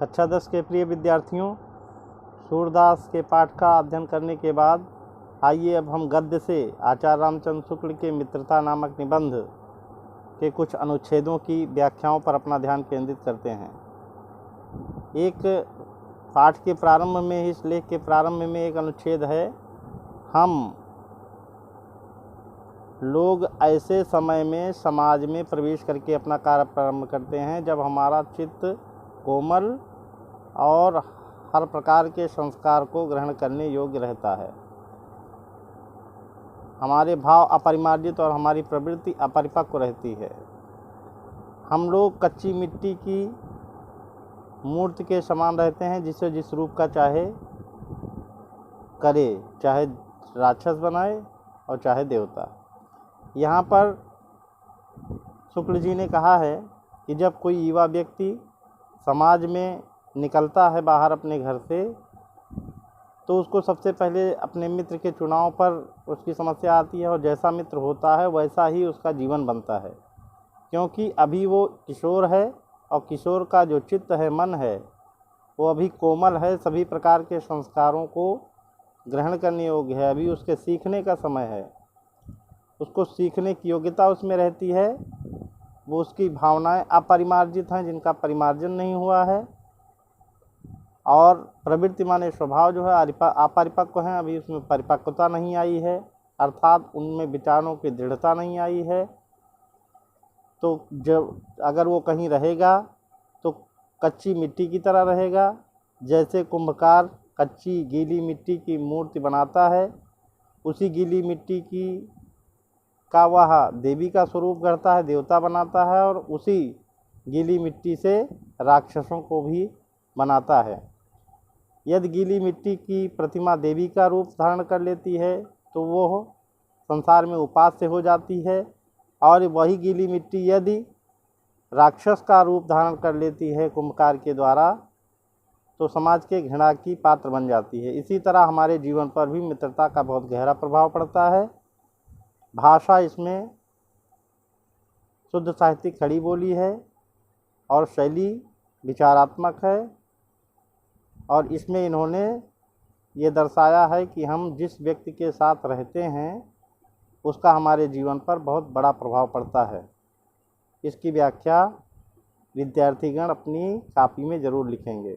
कक्षा 10 के प्रिय विद्यार्थियों, सूरदास के पाठ का अध्ययन करने के बाद आइए अब हम गद्य से आचार्य रामचंद्र शुक्ल के मित्रता नामक निबंध के कुछ अनुच्छेदों की व्याख्याओं पर अपना ध्यान केंद्रित करते हैं। एक पाठ के प्रारंभ में, इस लेख के प्रारंभ में एक अनुच्छेद है, हम लोग ऐसे समय में समाज में प्रवेश करके अपना कार्य प्रारंभ करते हैं जब हमारा चित्त कोमल और हर प्रकार के संस्कार को ग्रहण करने योग्य रहता है। हमारे भाव अपरिमार्जित और हमारी प्रवृत्ति अपरिपक्व रहती है। हम लोग कच्ची मिट्टी की मूर्ति के समान रहते हैं, जिसे जिस रूप का चाहे करे, चाहे राक्षस बनाए और चाहे देवता। यहाँ पर शुक्ल जी ने कहा है कि जब कोई युवा व्यक्ति समाज में निकलता है बाहर अपने घर से, तो उसको सबसे पहले अपने मित्र के चुनाव पर उसकी समस्या आती है, और जैसा मित्र होता है वैसा ही उसका जीवन बनता है, क्योंकि अभी वो किशोर है और किशोर का जो चित्त है, मन है, वो अभी कोमल है, सभी प्रकार के संस्कारों को ग्रहण करने योग्य है। अभी उसके सीखने का समय है, उसको सीखने की योग्यता उसमें रहती है। वो उसकी भावनाएं अपरिमार्जित हैं, जिनका परिमार्जन नहीं हुआ है, और प्रवृत्ति माने स्वभाव जो है अपरिपक्व हैं, अभी उसमें परिपक्वता नहीं आई है, अर्थात उनमें विचारों की दृढ़ता नहीं आई है। तो जब अगर वो कहीं रहेगा तो कच्ची मिट्टी की तरह रहेगा। जैसे कुंभकार कच्ची गीली मिट्टी की मूर्ति बनाता है, उसी गीली मिट्टी का वह देवी का स्वरूप करता है, देवता बनाता है, और उसी गीली मिट्टी से राक्षसों को भी बनाता है। यदि गीली मिट्टी की प्रतिमा देवी का रूप धारण कर लेती है तो वो संसार में उपास्य हो जाती है, और वही गीली मिट्टी यदि राक्षस का रूप धारण कर लेती है कुंभकार के द्वारा, तो समाज के घृणा की पात्र बन जाती है। इसी तरह हमारे जीवन पर भी मित्रता का बहुत गहरा प्रभाव पड़ता है। भाषा इसमें शुद्ध साहित्यिक खड़ी बोली है और शैली विचारात्मक है, और इसमें इन्होंने ये दर्शाया है कि हम जिस व्यक्ति के साथ रहते हैं उसका हमारे जीवन पर बहुत बड़ा प्रभाव पड़ता है। इसकी व्याख्या विद्यार्थीगण अपनी कॉपी में ज़रूर लिखेंगे।